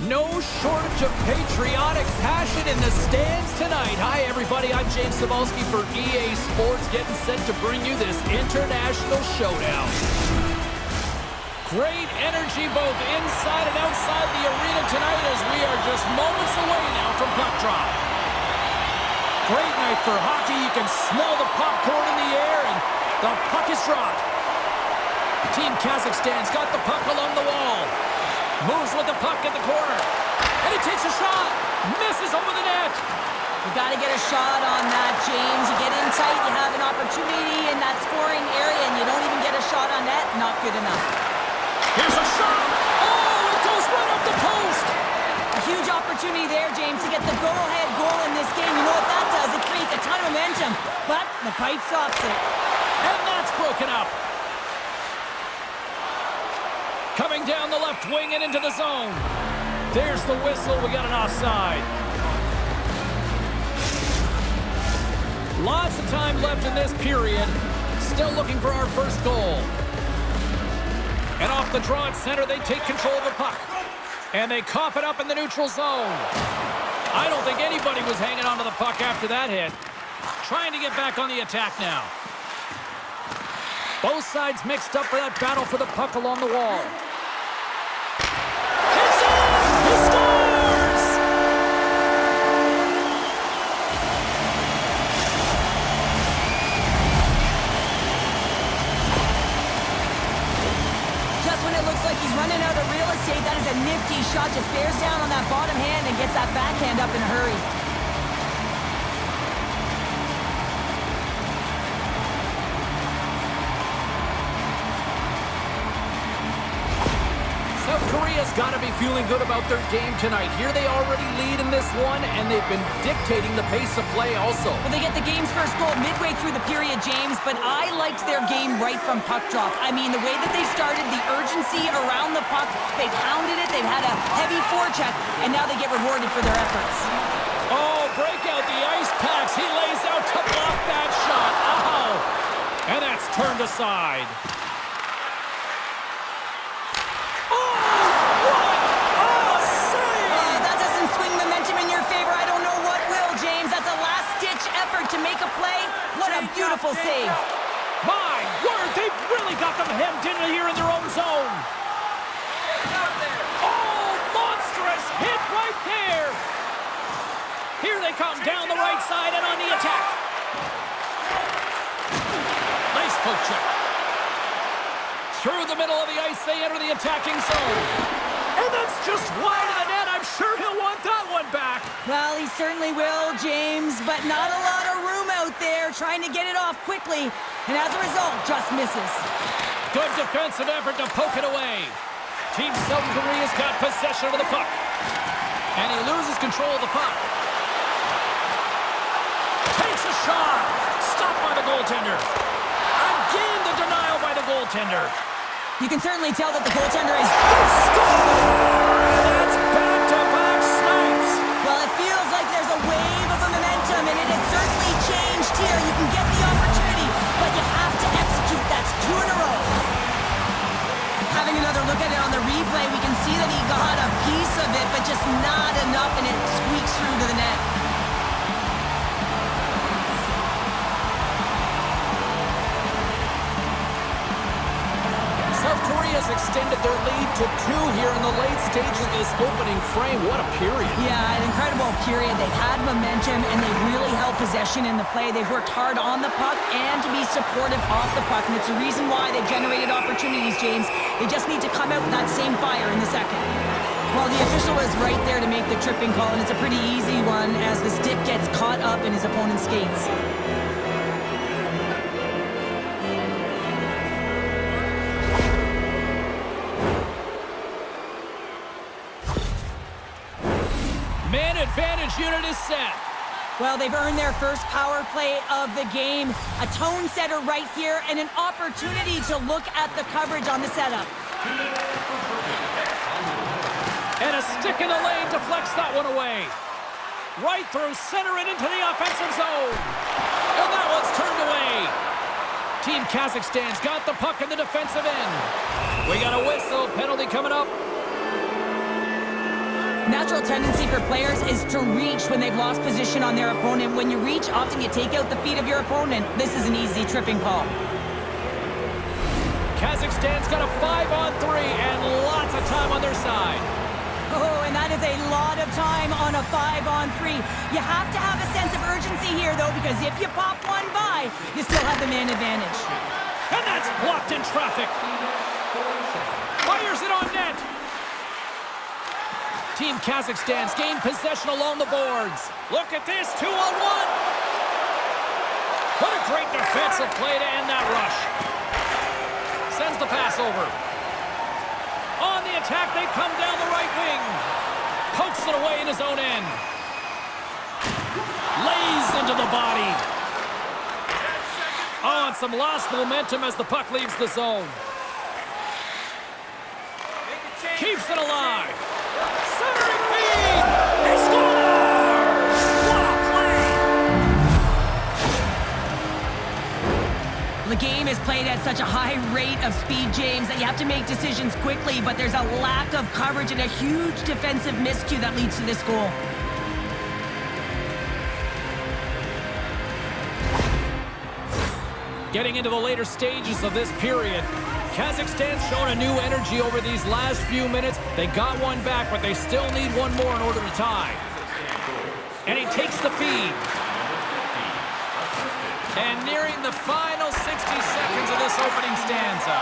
No shortage of patriotic passion in the stands tonight. Hi, everybody. I'm James Cybulski for EA Sports, getting set to bring you this international showdown. Great energy both inside and outside the arena tonight as we are just moments away now from puck drop. Great night for hockey. You can smell the popcorn in the air, and the puck is dropped. Team Kazakhstan's got the puck along the wall. Moves with the puck in the corner. And he takes a shot. Misses over the net. You got to get a shot on that, James. You get in tight, you have an opportunity in that scoring area, and you don't even get a shot on net. Not good enough. Here's a shot. Oh, it goes right up the post. A huge opportunity there, James, to get the go-ahead goal in this game. You know what that does? It creates a ton of momentum. But the pipe stops it. And that's broken up. Coming down the left wing and into the zone. There's the whistle. We got an offside. Lots of time left in this period. Still looking for our first goal. And off the draw at center, they take control of the puck. And they cough it up in the neutral zone. I don't think anybody was hanging onto the puck after that hit. Trying to get back on the attack now. Both sides mixed up for that battle for the puck along the wall. It's in! He scores! Just when it looks like he's running out of real estate, that is a nifty shot. Just bears down on that bottom hand and gets that backhand up in a hurry. South Korea's got to be feeling good about their game tonight. Here they already lead in this one, and they've been dictating the pace of play also. Well, they get the game's first goal midway through the period, James, but I liked their game right from puck drop. I mean, the way that they started, the urgency around the puck, they pounded it, they've had a heavy forecheck, and now they get rewarded for their efforts. Oh, break out the ice packs. He lays out to block that shot. Oh, and that's turned aside. To make a play, what a beautiful save. My word, they've really got them hemmed in here in their own zone. Oh, monstrous hit right there. Here they come down the right side and on the attack. Nice poke check. Through the middle of the ice, they enter the attacking zone. And that's just wide of the net. I'm sure he'll want that one back. Well, he certainly will, James, but not a lot of room out there trying to get it off quickly. And as a result, just misses. Good defensive effort to poke it away. Team South Korea's got possession of the puck. And he loses control of the puck. Takes a shot. Stopped by the goaltender. Again, the denial by the goaltender. You can certainly tell that the goaltender is... That's back-to-back snipes. Well, it feels like there's a wave of momentum, and it has certainly changed here. You can get the opportunity, but you have to execute. That's 2 in a row. Having another look at it on the replay, we can see that he got a piece of it, but just not enough, and it squeaks through to the net. South Korea's extended their lead to 2 here in the late stages of this opening frame. What a period. Yeah, an incredible period. They've had momentum, and they've really held possession in the play. They've worked hard on the puck and to be supportive off the puck, and it's the reason why they've generated opportunities, James. They just need to come out with that same fire in the second. Well, the official was right there to make the tripping call, and it's a pretty easy one as the stick gets caught up in his opponent's skates. Man advantage unit is set. Well, they've earned their first power play of the game. A tone setter right here and an opportunity to look at the coverage on the setup. And a stick in the lane deflects that one away. Right through center and into the offensive zone. And that one's turned away. Team Kazakhstan's got the puck in the defensive end. We got a whistle. Penalty coming up. Natural tendency for players is to reach when they've lost position on their opponent. When you reach, often you take out the feet of your opponent. This is an easy tripping call. Kazakhstan's got a 5-on-3 and lots of time on their side. Oh, and that is a lot of time on a 5-on-3. You have to have a sense of urgency here, though, because if you pop one by, you still have the man advantage. And that's blocked in traffic. Fires it on net. Team Kazakhstan's gained possession along the boards. Look at this, 2-on-1. What a great defensive play to end that rush. Sends the pass over. On the attack, they come down the right wing. Pokes it away in his own end. Lays into the body. Oh, and some lost momentum as the puck leaves the zone. Keeps it alive. Centering feed. He scores! What a play! The game is played at such a high rate of speed, James, that you have to make decisions quickly, but there's a lack of coverage and a huge defensive miscue that leads to this goal. Getting into the later stages of this period, Kazakhstan's shown a new energy over these last few minutes. They got one back, but they still need one more in order to tie. And he takes the feed. And nearing the final 60 seconds of this opening stanza.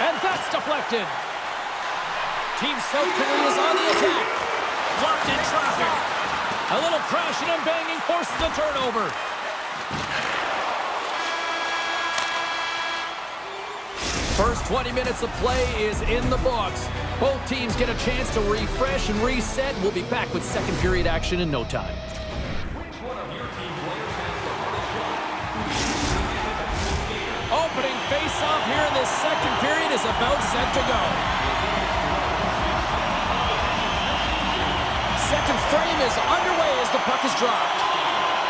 And that's deflected. Team South Korea is on the attack. Blocked in traffic. A little crashing and banging forces the turnover. First 20 minutes of play is in the books. Both teams get a chance to refresh and reset. We'll be back with second period action in no time. Opening face-off here in this second period is about set to go. Second frame is underway as the puck is dropped.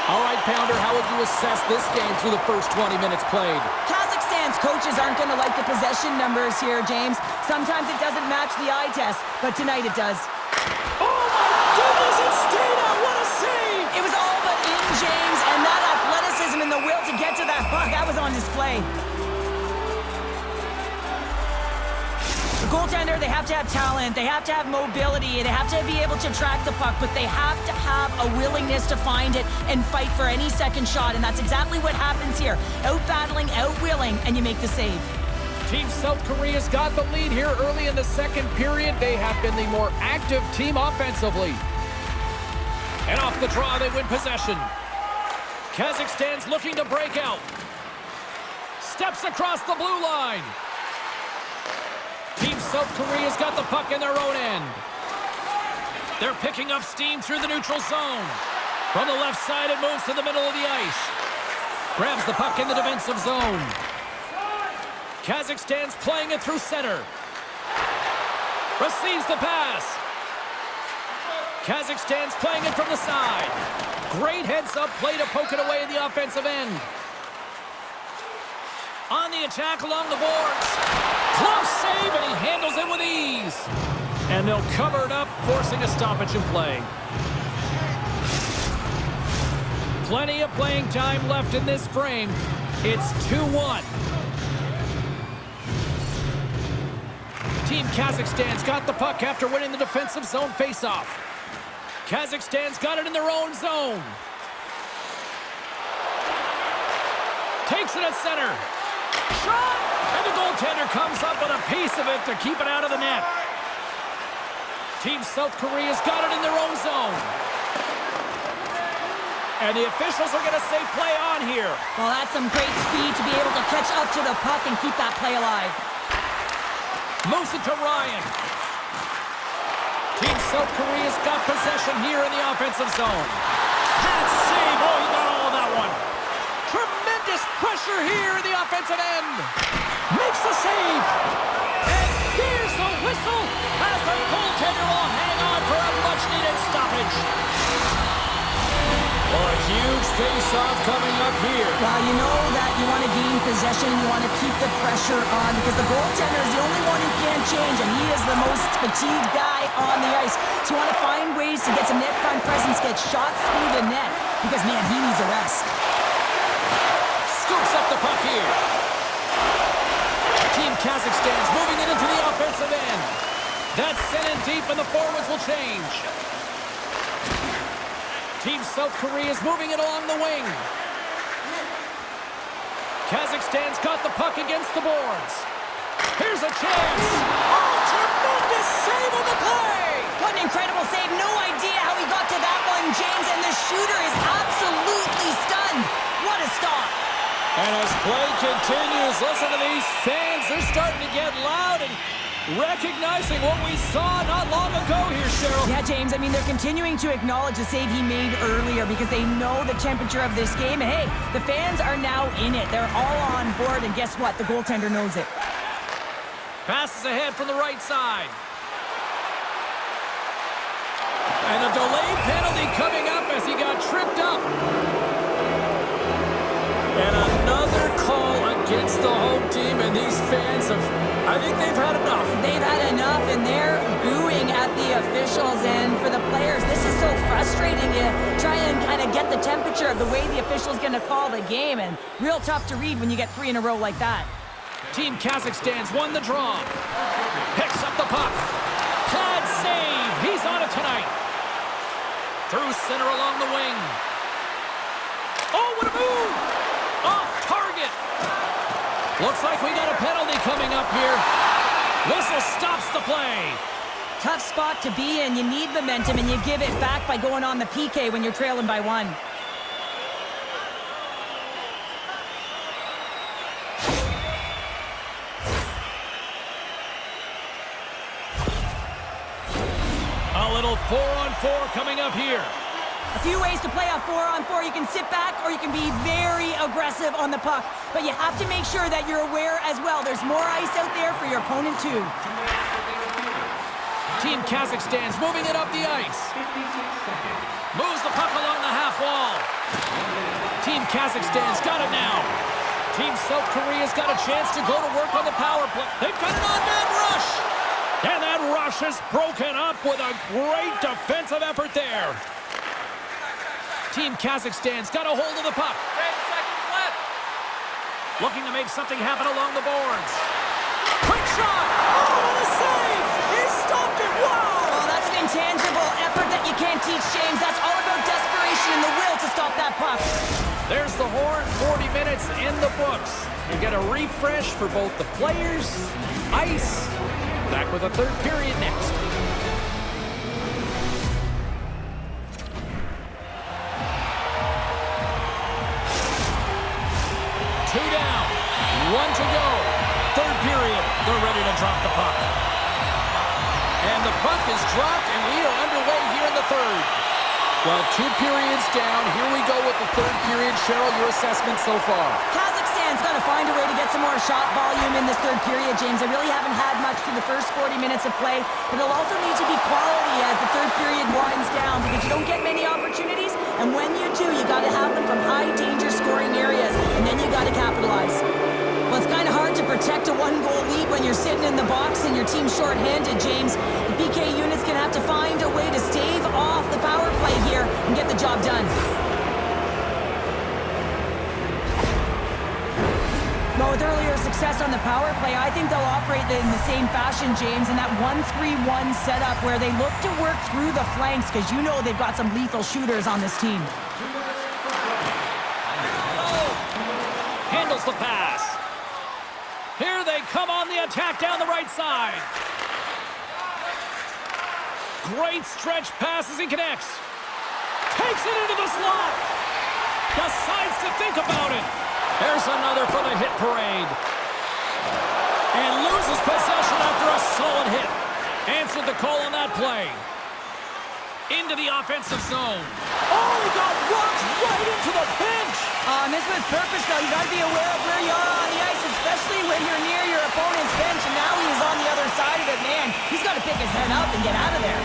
All right, Pounder, how would you assess this game through the first 20 minutes played? Kazakhstan's coaches aren't going to like the possession numbers here, James. Sometimes it doesn't match the eye test, but tonight it does. Oh, my goodness, it stayed out. What a save! It was all but in, James, and that athleticism and the will to get to that puck, that was on display. The goaltender, they have to have talent, they have to have mobility, they have to be able to track the puck, but they have to have a willingness to find it and fight for any second shot, and that's exactly what happens here. Out-battling, out-willing, and you make the save. Team South Korea's got the lead here early in the second period. They have been the more active team offensively. And off the draw, they win possession. Kazakhstan's looking to break out. Steps across the blue line. Team South Korea's got the puck in their own end. They're picking up steam through the neutral zone. From the left side, it moves to the middle of the ice. Grabs the puck in the defensive zone. Kazakhstan's playing it through center. Receives the pass. Kazakhstan's playing it from the side. Great heads-up play to poke it away in the offensive end. On the attack along the boards. Close save, and he handles it with ease. And they'll cover it up, forcing a stoppage in play. Plenty of playing time left in this frame. It's 2-1. Team Kazakhstan's got the puck after winning the defensive zone faceoff. Kazakhstan's got it in their own zone. Takes it at center. Shot! And the goaltender comes up with a piece of it to keep it out of the net. Team South Korea's got it in their own zone. And the officials are going to say play on here. Well, that's some great speed to be able to catch up to the puck and keep that play alive. Moves it to Ryan. Team South Korea's got possession here in the offensive zone. That save. Oh, he got all of that one. Tremendous pressure here in the offensive end. Makes the save. And here's the whistle as the goaltender will hang on for a much-needed stoppage. Well, a huge face-off coming up here. Well, you know that you want to gain possession, you want to keep the pressure on, because the goaltender is the only one who can't change, and he is the most fatigued guy on the ice. So you want to find ways to get some net front presence, get shots through the net, because, man, he needs a rest. Scoops up the puck here. Team Kazakhstan's moving it into the offensive end. That's sent in deep, and the forwards will change. Team South Korea is moving it along the wing. Kazakhstan's got the puck against the boards. Here's a chance. Oh, tremendous save on the play. What an incredible save. No idea how he got to that one, James, and the shooter is absolutely stunned. What a stop. And as play continues, listen to these fans. They're starting to get loud and recognizing what we saw not long ago here, Cheryl. Yeah, James, I mean, they're continuing to acknowledge the save he made earlier because they know the temperature of this game. And, hey, the fans are now in it. They're all on board, and guess what? The goaltender knows it. Passes ahead from the right side. And a delayed penalty coming up as he got tripped up. And another call against the home team, and these fans have, I think they've had enough. They've had enough, and they're booing at the officials. And for the players, this is so frustrating. You try and kind of get the temperature of the way the official's going to call the game, and real tough to read when you get 3 in a row like that. Team Kazakhstan's won the draw. Picks up the puck. Pad save. He's on it tonight. Through center along the wing. Oh, what a move! Off target. Looks like we got a penalty coming up here. Whistle stops the play. Tough spot to be in. You need momentum, and you give it back by going on the PK when you're trailing by 1. A little 4-on-4 coming up here. A few ways to play a 4-on-4. You can sit back or you can be very aggressive on the puck. But you have to make sure that you're aware as well. There's more ice out there for your opponent too. Team Kazakhstan's moving it up the ice. Moves the puck along the half wall. Team Kazakhstan's got it now. Team South Korea's got a chance to go to work on the power play. They've got an on-man rush. And that rush is broken up with a great defensive effort there. Team Kazakhstan's got a hold of the puck. 10 seconds left. Looking to make something happen along the boards. Quick shot. Oh, what a save. He stopped it. Wow. Oh, that's an intangible effort that you can't teach, James. That's all about desperation and the will to stop that puck. There's the horn. 40 minutes in the books. You get a refresh for both the players, ice. Back with a third period next. Two down, 1 to go. Third period, they're ready to drop the puck. And the puck is dropped, and we are underway here in the third. Well, 2 periods down. Here we go with the third period. Cheryl, your assessment so far? Kazakhstan's got to find a way to get some more shot volume in this third period, James. They really haven't had much through the first 40 minutes of play, but it'll also need to be quality as the third period winds down because you don't get many opportunities, and when you do, you got to have them from high-danger scoring areas, and then you got to capitalize. Well, it's kind of hard to protect a 1-goal lead when you're sitting in the box and your team's short-handed, James. The PK unit's going to have to find a way to stave off the power play here and get the job done. Well, with earlier success on the power play, I think they'll operate in the same fashion, James, in that 1-3-1 setup where they look to work through the flanks because you know they've got some lethal shooters on this team. Handles the pass. Here they come on the attack down the right side. Great stretch pass as he connects. Takes it into the slot. Decides to think about it. There's another for the hit parade. And loses possession after a solid hit. Answered the call on that play. Into the offensive zone. Oh, he got walked right into the bench. This was purpose, though. You got to be aware of where you are on the ice, especially when you're near your opponent's bench, and now he's on the other side of it. Man, he's got to pick his head up and get out of there.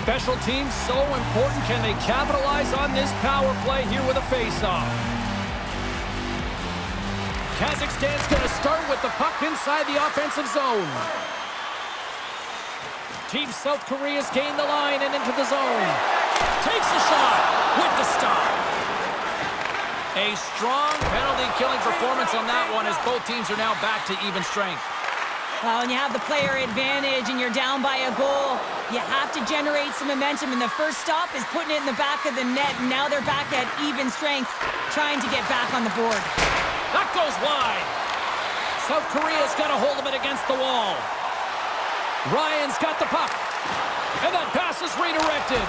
Special teams so important. Can they capitalize on this power play here with a face-off? Kazakhstan's going to start with the puck inside the offensive zone. Team South Korea's gained the line and into the zone. Takes a shot with the stop. A strong penalty-killing performance on that one as both teams are now back to even strength. Well, when you have the player advantage and you're down by a goal, you have to generate some momentum, and the first stop is putting it in the back of the net, and now they're back at even strength, trying to get back on the board. That goes wide. South Korea's got a hold of it against the wall. Ryan's got the puck, and that pass is redirected.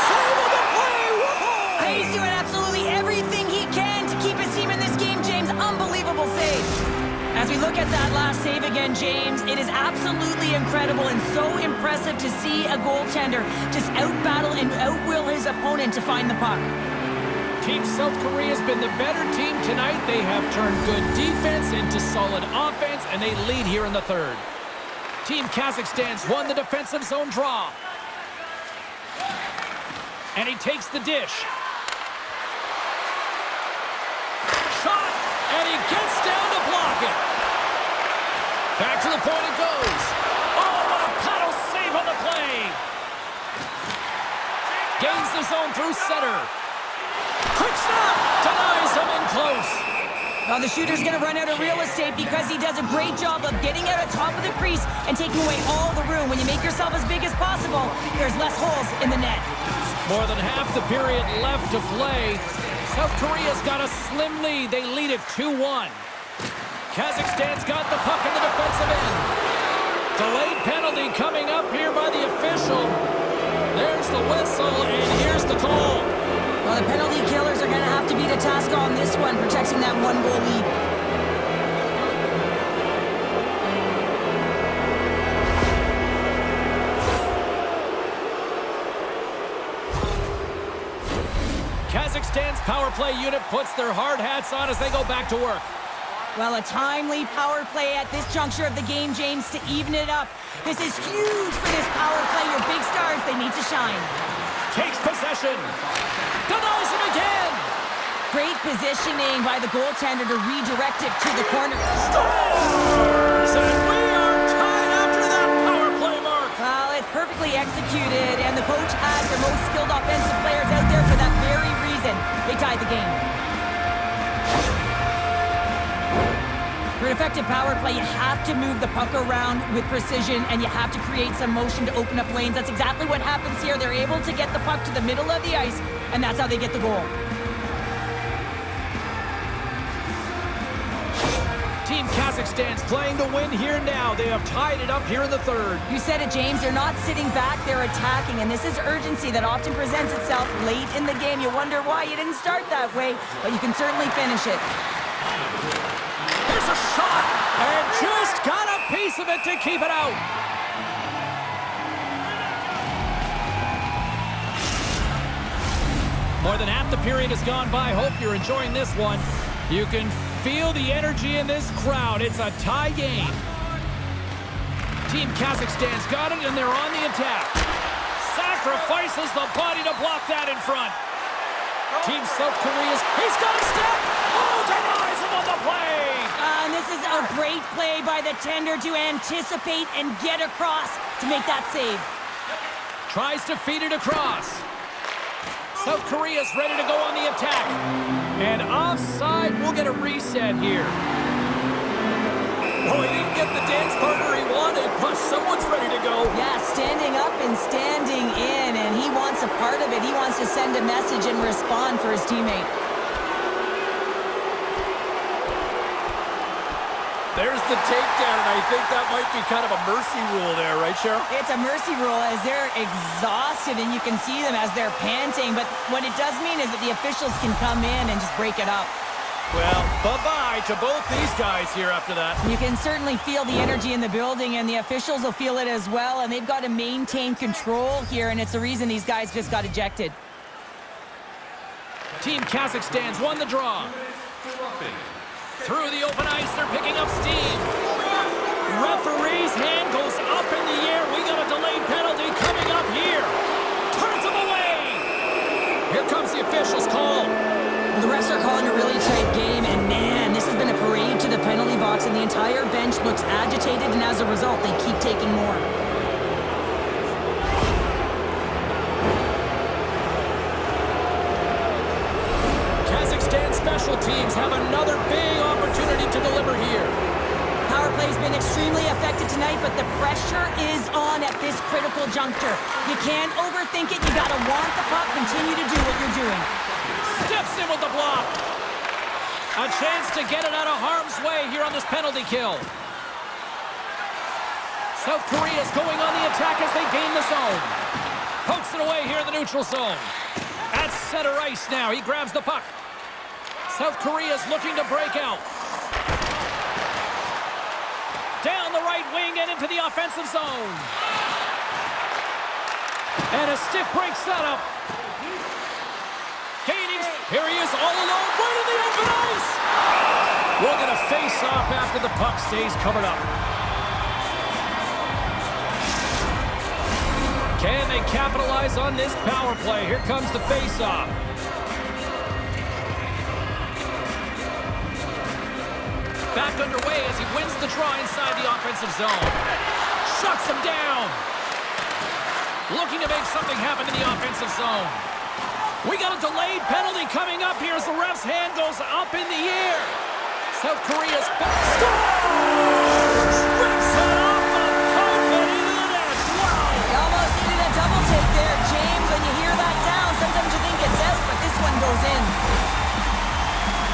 Save of the play! Whoa! He's doing absolutely everything he can to keep his team in this game, James. Unbelievable save. As we look at that last save again, James, it is absolutely incredible and so impressive to see a goaltender just out-battle and out-will his opponent to find the puck. Team South Korea's been the better team tonight. They have turned good defense into solid offense, and they lead here in the third. Team Kazakhstan's won the defensive zone draw. And he takes the dish. Shot, and he gets down to block it. Back to the point it goes. Oh, what a paddle save on the play. Gains the zone through center. Quick snap! Denies him in close. Well, the shooter's going to run out of real estate because he does a great job of getting out at top of the crease and taking away all the room. When you make yourself as big as possible, there's less holes in the net. More than half the period left to play. South Korea's got a slim lead. They lead it 2-1. Kazakhstan's got the puck in the defensive end. Delayed penalty coming up here by the official. There's the whistle, and here's the call. Well, the penalty killers are going to have to beat a task on this one, protecting that one-goal lead. Kazakhstan's power play unit puts their hard hats on as they go back to work. Well, a timely power play at this juncture of the game, James, to even it up. This is huge for this power play. Your big stars, they need to shine. Takes possession. Denies him again. Great positioning by the goaltender to redirect it to the corner. Scores! And we are tied after that power play mark. Well, it's perfectly executed, and the coach had their most skilled offensive players out there for that very reason. They tied the game. For an effective power play, you have to move the puck around with precision, and you have to create some motion to open up lanes. That's exactly what happens here. They're able to get the puck to the middle of the ice, and that's how they get the goal. Team Kazakhstan's playing to win here now. They have tied it up here in the third. You said it, James. They're not sitting back. They're attacking, and this is urgency that often presents itself late in the game. You wonder why you didn't start that way, but you can certainly finish it. There's a shot, and just got a piece of it to keep it out. More than half the period has gone by. Hope you're enjoying this one. You can feel the energy in this crowd. It's a tie game. Team Kazakhstan's got it, and they're on the attack. Sacrifices the body to block that in front. Team South Korea's, he's got a step. Oh, denies him on the play. And this is a great play by the tender to anticipate and get across to make that save. Tries to feed it across. South Korea's ready to go on the attack. And offside, we'll get a reset here. Oh, he didn't get the dance partner he wanted, but someone's ready to go. Yeah, standing up and standing in, and he wants a part of it. He wants to send a message and respond for his teammate. There's the takedown, and I think that might be kind of a mercy rule there, right, Cheryl? It's a mercy rule as they're exhausted, and you can see them as they're panting. But what it does mean is that the officials can come in and just break it up. Well, bye-bye to both these guys here after that. You can certainly feel the energy in the building, and the officials will feel it as well, and they've got to maintain control here, and it's the reason these guys just got ejected. Team Kazakhstan's won the draw. Through the open ice, they're picking up steam. Referee's hand goes up in the air. We got a delayed penalty coming up here. Turns him away. Here comes the official's call. Well, the refs are calling a really tight game, and man, this has been a parade to the penalty box, and the entire bench looks agitated, and as a result, they keep taking more. Kazakhstan special teams have another big opportunity to deliver here. Power play's been extremely effective tonight, but the pressure is on at this critical juncture. You can't overthink it. You got to want the puck, continue to do what you're doing. Steps in with the block. A chance to get it out of harm's way here on this penalty kill. South Korea's going on the attack as they gain the zone. Pokes it away here in the neutral zone. At center ice now. He grabs the puck. South Korea's looking to break out. Down the right wing and into the offensive zone. And a stick breaks that up. Gaining. Here he is all alone. Right in the open ice. We'll get a face-off after the puck stays covered up. Can they capitalize on this power play? Here comes the face-off. Back underway as he wins the draw inside the offensive zone. Shuts him down. Looking to make something happen in the offensive zone. We got a delayed penalty coming up here as the ref's hand goes up in the air. South Korea's back. Scores! Rips it off the poke and into the net. Wow! You almost needed a double take there, James. When you hear that sound, sometimes you think it's out, but this one goes in.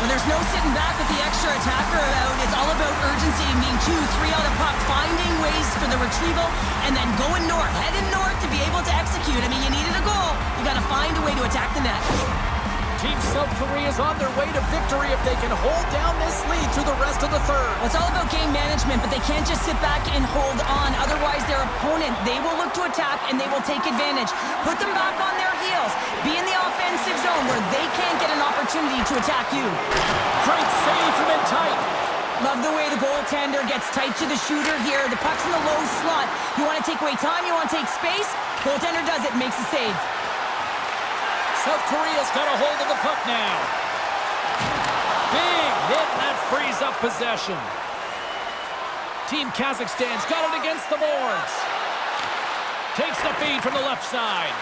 When there's no sitting back with the extra attacker out, it's all about urgency and being 2-3 on the puck, finding ways for the retrieval, and then going north, heading north to be able to execute. I mean, you needed a goal. You got to find a way to attack the net. Team South Korea is on their way to victory if they can hold down this lead through the rest of the third. Well, it's all about game management, but they can't just sit back and hold on. Otherwise, their opponent, they will look to attack and they will take advantage. Put them back on their heels. Be in the offensive zone where they can't get an opportunity to attack you. Great save from in tight. Love the way the goaltender gets tight to the shooter here. The puck's in the low slot. You want to take away time, you want to take space. Goaltender does it, makes a save. South Korea's got a hold of the puck now. Big hit, and that frees up possession. Team Kazakhstan's got it against the boards. Takes the feed from the left side.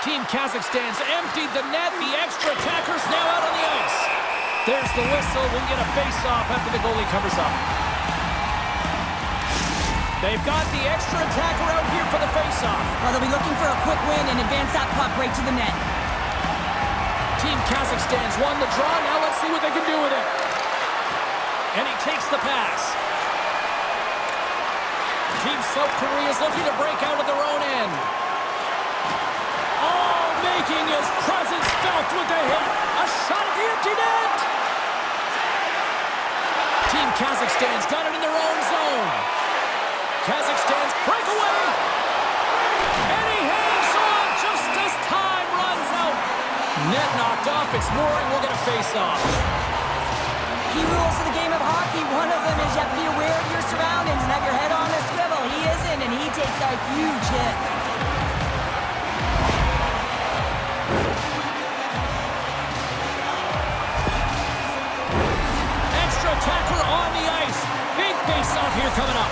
Team Kazakhstan's emptied the net. The extra attacker's now out on the ice. There's the whistle. We'll get a face-off after the goalie covers up. They've got the extra attacker out here for the face-off. Well, they'll be looking for a quick win and advance that puck right to the net. Team Kazakhstan's won the draw. Now let's see what they can do with it. And he takes the pass. Team South Korea is looking to break out of their own end. Oh, making his presence felt with the hit. A shot at the empty net. Team Kazakhstan's got it in their own zone. Kazakhstan's breakaway. And he hangs on just as time runs out. Net knocked off. It's Mooring. We'll get a face-off. Key rules of the game of hockey. One of them is you have to be aware of your surroundings and have your head on the swivel. He isn't, and he takes a huge hit. Extra attacker on the ice. Big face-off here coming up.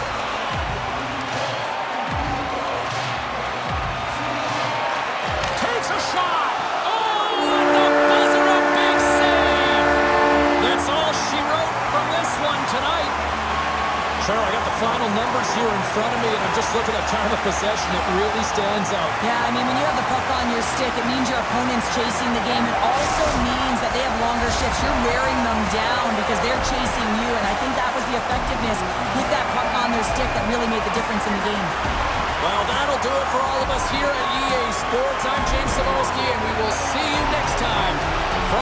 Takes a shot. Oh, and the buzzer, a big save. That's all she wrote from this one tonight. Sure, I got the final numbers here in front of me, and I'm just looking at time of possession. It really stands out. Yeah, I mean, when you have the puck on your stick, it means your opponent's chasing the game. It also means that they have longer shifts. You're wearing them down because they're chasing you, and I think that was the effectiveness with that puck on their stick that really made the difference in the game. Well, that'll do it for all of us here at EA Sports. I'm James Cebulski, and we will see you next time.